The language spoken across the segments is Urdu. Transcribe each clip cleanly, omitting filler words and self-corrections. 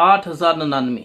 8099।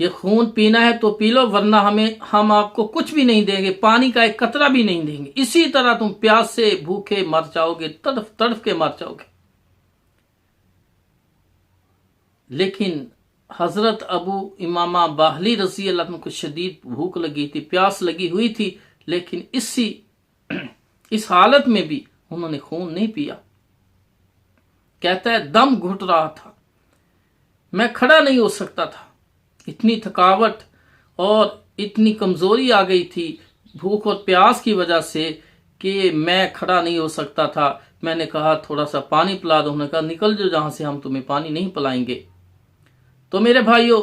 یہ خون پینا ہے تو پی لو، ورنہ ہم آپ کو کچھ بھی نہیں دیں گے، پانی کا ایک قطرہ بھی نہیں دیں گے، اسی طرح تم پیاس سے بھوکے مر جاؤ گے، تڑف تڑف کے مر جاؤ گے۔ لیکن حضرت ابو امامہ باہلی رضی اللہ عنہ کو شدید بھوک لگی تھی، پیاس لگی ہوئی تھی، لیکن اس حالت میں بھی انہوں نے خون نہیں پیا۔ کہتا ہے دم گھٹ رہا تھا، میں کھڑا نہیں ہو سکتا تھا، اتنی تھکاوٹ اور اتنی کمزوری آ گئی تھی بھوک اور پیاس کی وجہ سے کہ میں کھڑا نہیں ہو سکتا تھا۔ میں نے کہا تھوڑا سا پانی پلا دو، انہوں نے کہا نکل جو جہاں سے، ہم تمہیں پانی نہیں پلائیں گے۔ تو میرے بھائیو،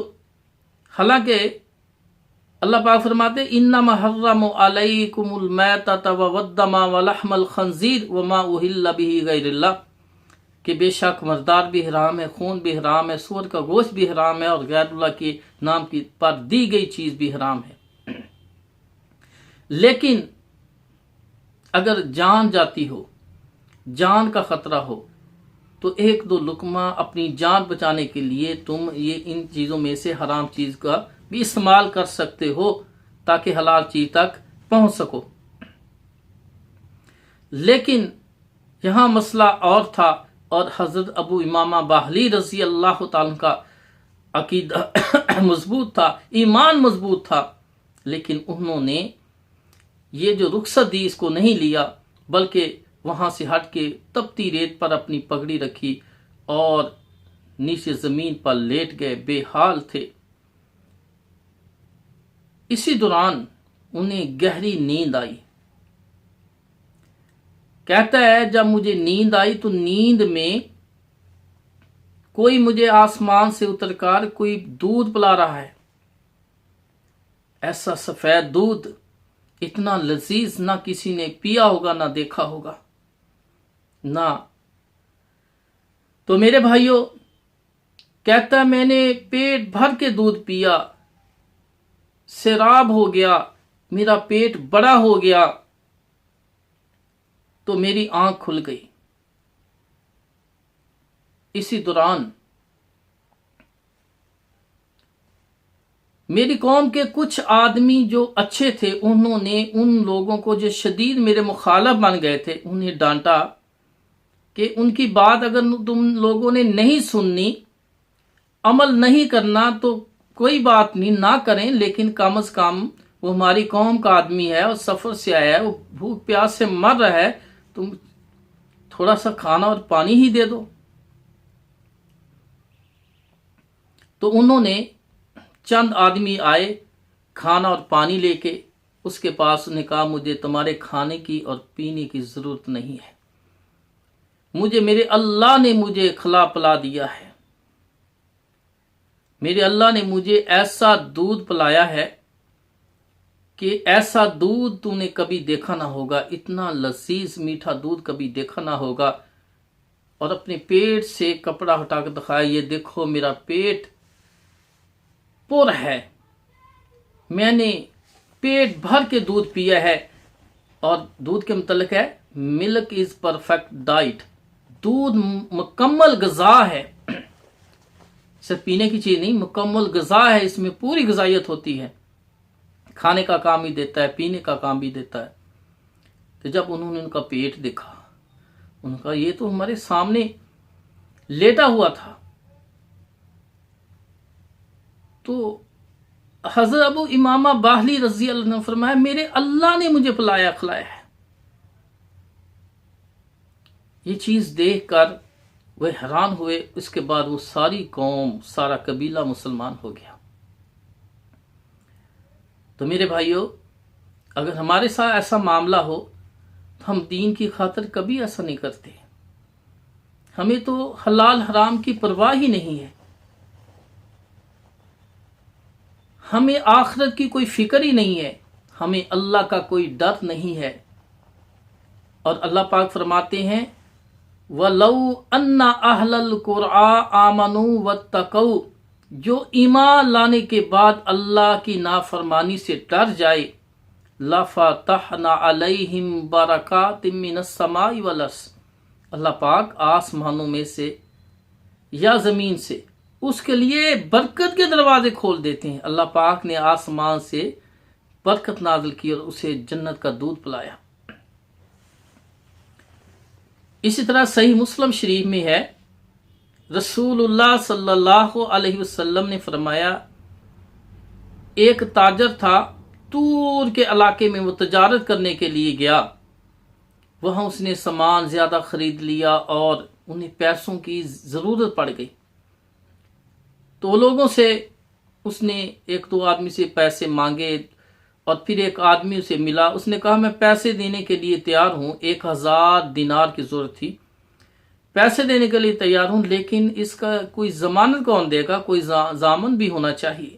حالانکہ اللہ پاک فرماتے انما حرم علیکم المیتۃ والدم ولحم الخنزیر وما اہل بہ غیر اللہ، کہ بے شک مردار بھی حرام ہے، خون بھی حرام ہے، سور کا گوشت بھی حرام ہے، اور غیر اللہ کے نام کی پر دی گئی چیز بھی حرام ہے۔ لیکن اگر جان جاتی ہو، جان کا خطرہ ہو، تو ایک دو لقمہ اپنی جان بچانے کے لیے تم ان چیزوں میں سے حرام چیز کا بھی استعمال کر سکتے ہو تاکہ حلال چیز تک پہنچ سکو۔ لیکن یہاں مسئلہ اور تھا، اور حضرت ابو امامہ باہلی رضی اللہ تعالیٰ کا عقیدہ مضبوط تھا، ایمان مضبوط تھا، لیکن انہوں نے یہ جو رخصت دی اس کو نہیں لیا، بلکہ وہاں سے ہٹ کے تپتی ریت پر اپنی پگڑی رکھی اور نیچے زمین پر لیٹ گئے، بے حال تھے۔ اسی دوران انہیں گہری نیند آئی۔ کہتا ہے جب مجھے نیند آئی تو نیند میں کوئی مجھے آسمان سے اتر کر کوئی دودھ پلا رہا ہے، ایسا سفید دودھ، اتنا لذیذ نہ کسی نے پیا ہوگا نہ دیکھا ہوگا نہ۔ تو میرے بھائیوں، کہتا ہے میں نے پیٹ بھر کے دودھ پیا، سیراب ہو گیا، میرا پیٹ بڑا ہو گیا، تو میری آنکھ کھل گئی۔ اسی دوران میری قوم کے کچھ آدمی جو اچھے تھے، انہوں نے ان لوگوں کو جو شدید میرے مخالف بن گئے تھے، انہیں ڈانٹا کہ ان کی بات اگر تم لوگوں نے نہیں سننی، عمل نہیں کرنا، تو کوئی بات نہیں، نہ کریں، لیکن کم از کم وہ ہماری قوم کا آدمی ہے اور سفر سے آیا ہے، وہ بھوک پیاس سے مر رہا ہے، تم تھوڑا سا کھانا اور پانی ہی دے دو۔ تو انہوں نے چند آدمی آئے کھانا اور پانی لے کے، اس کے پاس نے کہا مجھے تمہارے کھانے کی اور پینے کی ضرورت نہیں ہے، مجھے میرے اللہ نے مجھے کھلا پلا دیا ہے، میرے اللہ نے مجھے ایسا دودھ پلایا ہے کہ ایسا دودھ تو نے کبھی دیکھا نہ ہوگا، اتنا لذیذ میٹھا دودھ کبھی دیکھا نہ ہوگا۔ اور اپنے پیٹ سے کپڑا ہٹا کر دکھایا، یہ دیکھو میرا پیٹ پر ہے، میں نے پیٹ بھر کے دودھ پیا ہے۔ اور دودھ کے متعلق ہے ملک از پرفیکٹ ڈائٹ، دودھ مکمل غذا ہے، صرف پینے کی چیز نہیں، مکمل غذا ہے، اس میں پوری غذائیت ہوتی ہے، کھانے کا کام بھی دیتا ہے، پینے کا کام بھی دیتا ہے۔ تو جب انہوں نے ان کا پیٹ دیکھا، انہوں نے کہا یہ تو ہمارے سامنے لیٹا ہوا تھا۔ تو حضرت ابو امامہ باہلی رضی اللہ عنہ نے فرمایا میرے اللہ نے مجھے پلایا کھلایا ہے۔ یہ چیز دیکھ کر وہ حیران ہوئے، اس کے بعد وہ ساری قوم، سارا قبیلہ مسلمان ہو گیا۔ تو میرے بھائیوں، اگر ہمارے ساتھ ایسا معاملہ ہو تو ہم دین کی خاطر کبھی ایسا نہیں کرتے، ہمیں تو حلال حرام کی پرواہ ہی نہیں ہے، ہمیں آخرت کی کوئی فکر ہی نہیں ہے، ہمیں اللہ کا کوئی ڈر نہیں ہے۔ اور اللہ پاک فرماتے ہیں وَلَوْ أَنَّ أَهْلَ الْقُرْآنِ آمَنُوا وَاتَّقَوْا، جو ایمان لانے کے بعد اللہ کی نافرمانی سے ڈر جائے، لَفَتَحْنَا عَلَيْهِمْ بَرَكَاتٍ مِّنَ السَّمَاءِ وَالْأَرْضِ، اللہ پاک آسمانوں میں سے یا زمین سے اس کے لیے برکت کے دروازے کھول دیتے ہیں. اللہ پاک نے آسمان سے برکت نازل کی اور اسے جنت کا دودھ پلایا. اسی طرح صحیح مسلم شریف میں ہے، رسول اللہ صلی اللہ علیہ وسلم نے فرمایا، ایک تاجر تھا، دور کے علاقے میں وہ تجارت کرنے کے لیے گیا. وہاں اس نے سامان زیادہ خرید لیا اور انہیں پیسوں کی ضرورت پڑ گئی. تو وہ لوگوں سے اس نے ایک دو آدمی سے پیسے مانگے اور پھر ایک آدمی اسے ملا. اس نے کہا، میں پیسے دینے کے لیے تیار ہوں. 1000 دینار کی ضرورت تھی، پیسے دینے کے لیے تیار ہوں، لیکن اس کا کوئی ضمانت کون دے گا؟ کوئی ضامن بھی ہونا چاہیے.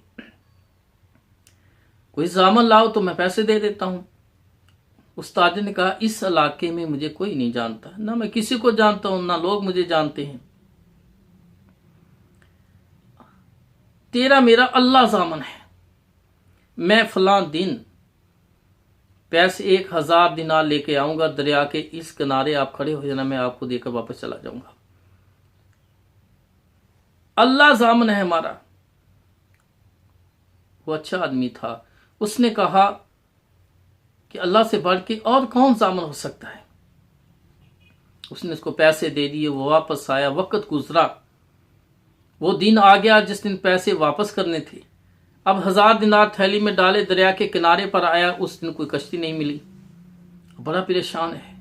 کوئی ضامن لاؤ تو میں پیسے دے دیتا ہوں. اس تاجر نے کہا، اس علاقے میں مجھے کوئی نہیں جانتا، نہ میں کسی کو جانتا ہوں، نہ لوگ مجھے جانتے ہیں. تیرا میرا اللہ ضامن ہے. میں فلاں دن پیسے 1000 دینار لے کے آؤں گا، دریا کے اس کنارے آپ کھڑے ہو جانا، میں آپ کو دے کر واپس چلا جاؤں گا. اللہ ضامن ہے ہمارا. وہ اچھا آدمی تھا. اس نے کہا کہ اللہ سے بڑھ کے اور کون ضامن ہو سکتا ہے. اس نے اس کو پیسے دے دیے. وہ واپس آیا. وقت گزرا، وہ دن آ گیا جس دن پیسے واپس کرنے تھے. اب 1000 دینار تھیلی میں ڈالے، دریا کے کنارے پر آیا. اس دن کوئی کشتی نہیں ملی. بڑا پریشان ہے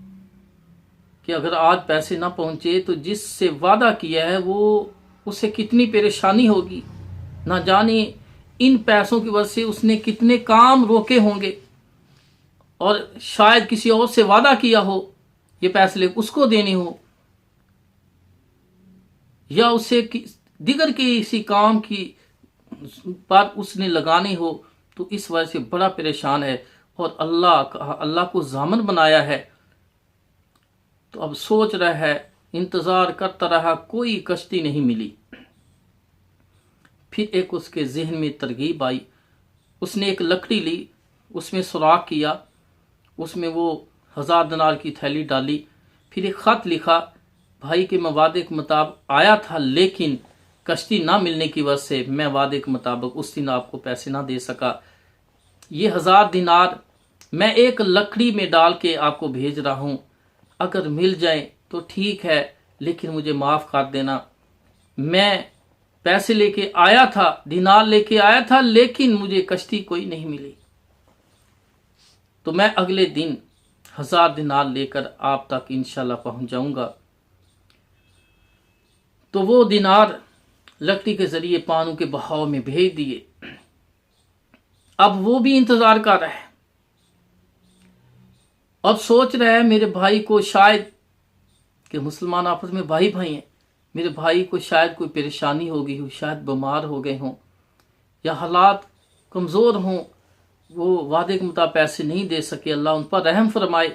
کہ اگر آج پیسے نہ پہنچے تو جس سے وعدہ کیا ہے وہ اسے کتنی پریشانی ہوگی. نہ جانے ان پیسوں کی وجہ سے اس نے کتنے کام روکے ہوں گے، اور شاید کسی اور سے وعدہ کیا ہو یہ پیسے لے اس کو دینے ہو، یا اسے دیگر کسی کام کی پر اس نے لگانے ہو. تو اس وجہ سے بڑا پریشان ہے اور اللہ کو ضامن بنایا ہے. تو اب سوچ رہا ہے، انتظار کرتا رہا، کوئی کشتی نہیں ملی. پھر ایک اس کے ذہن میں ترغیب آئی. اس نے ایک لکڑی لی، اس میں سوراخ کیا، اس میں وہ 1000 دینار کی تھیلی ڈالی. پھر ایک خط لکھا، بھائی کے میں وعدے کے مطابق آیا تھا، لیکن کشتی نہ ملنے کی وجہ سے میں وعدے کے مطابق اس دن آپ کو پیسے نہ دے سکا. یہ 1000 دینار میں ایک لکڑی میں ڈال کے آپ کو بھیج رہا ہوں. اگر مل جائیں تو ٹھیک ہے، لیکن مجھے معاف کر دینا. میں پیسے لے کے آیا تھا، دینار لے کے آیا تھا، لیکن مجھے کشتی کوئی نہیں ملی. تو میں اگلے دن 1000 دینار لے کر آپ تک انشاءاللہ پہنچ جاؤں گا. تو وہ دینار لکڑی کے ذریعے پانوں کے بہاؤ میں بھیج دیے. اب وہ بھی انتظار کر رہا ہے. اب سوچ رہا ہے میرے بھائی کو شاید، کہ مسلمان آپس میں بھائی بھائی ہیں، میرے بھائی کو شاید کوئی پریشانی ہو گئی ہو، شاید بیمار ہو گئے ہوں، یا حالات کمزور ہوں، وہ وعدے کے مطابق پیسے نہیں دے سکے، اللہ ان پر رحم فرمائے.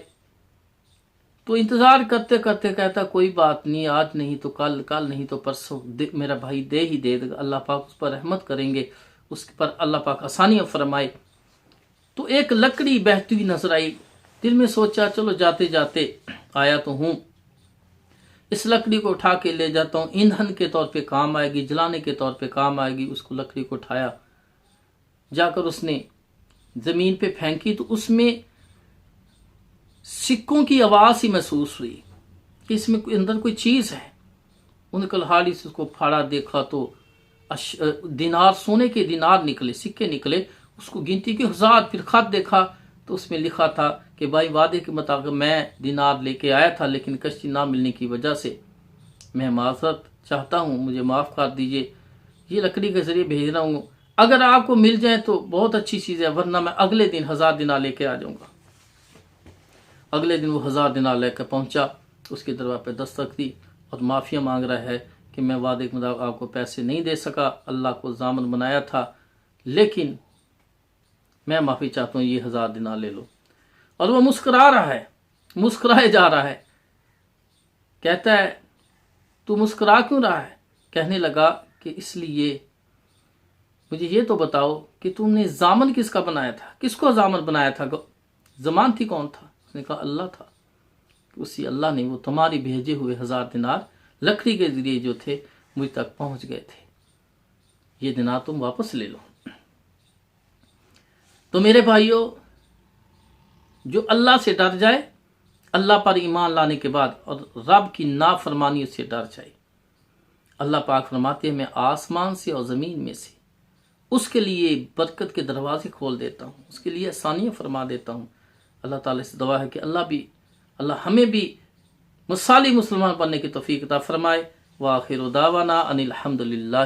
تو انتظار کرتے کرتے کہتا، کوئی بات نہیں، آج نہیں تو کل، کل نہیں تو پرسوں میرا بھائی دے ہی دے گا، اللہ پاک اس پر رحمت کریں گے، اس پر اللہ پاک آسانیاں فرمائے. تو ایک لکڑی بہتی ہوئی نظر آئی. دل میں سوچا، چلو جاتے جاتے آیا تو ہوں، اس لکڑی کو اٹھا کے لے جاتا ہوں، ایندھن کے طور پہ کام آئے گی، جلانے کے طور پہ کام آئے گی. اس کو لکڑی کو اٹھایا، جا کر اس نے زمین پہ پھینکی تو اس میں سکوں کی آواز ہی محسوس ہوئی کہ اس میں اندر کوئی چیز ہے. ان کلہاڑی سے اس کو پھاڑا، دیکھا تو دینار، سونے کے دینار نکلے، سکے نکلے. اس کو گنتی کے 1000. پھر خط دیکھا تو اس میں لکھا تھا کہ بھائی وعدے کے مطابق میں دینار لے کے آیا تھا، لیکن کشتی نہ ملنے کی وجہ سے میں معذرت چاہتا ہوں، مجھے معاف کر دیجئے. یہ لکڑی کے ذریعے بھیج رہا ہوں، اگر آپ کو مل جائیں تو بہت اچھی چیز ہے، ورنہ میں اگلے دن 1000 دینار لے کے آ جاؤں گا. اگلے دن وہ 1000 دینار لے کر پہنچا. اس کے دروازے پہ دستک دی اور معافیا مانگ رہا ہے کہ میں وعدے کے مطابق آپ کو پیسے نہیں دے سکا، اللہ کو ضامن بنایا تھا، لیکن میں معافی چاہتا ہوں، یہ 1000 دینار لے لو. اور وہ مسکرا رہا ہے، مسکرائے جا رہا ہے. کہتا ہے، تو مسکرا کیوں رہا ہے؟ کہنے لگا کہ اس لیے مجھے یہ تو بتاؤ کہ تم نے ضامن کس کا بنایا تھا، کس کو ضامن بنایا تھا، ضمان تھی کون تھا؟ اس نے کہا اللہ تھا. اسی اللہ نے وہ تمہاری بھیجے ہوئے 1000 دینار لکڑی کے ذریعے جو تھے مجھ تک پہنچ گئے تھے. یہ دینار تم واپس لے لو۔ تو میرے بھائیوں، جو اللہ سے ڈر جائے، اللہ پر ایمان لانے کے بعد، اور رب کی نافرمانی سے ڈر جائے، اللہ پاک فرماتے ہیں میں آسمان سے اور زمین میں سے اس کے لیے برکت کے دروازے کھول دیتا ہوں، اس کے لیے آسانیاں فرما دیتا ہوں۔ اللہ تعالیٰ سے دعا ہے کہ اللہ ہمیں بھی مثالی مسلمان بننے کی توفیق عطا فرمائے۔ وآخر دعوانا ان الحمد للہ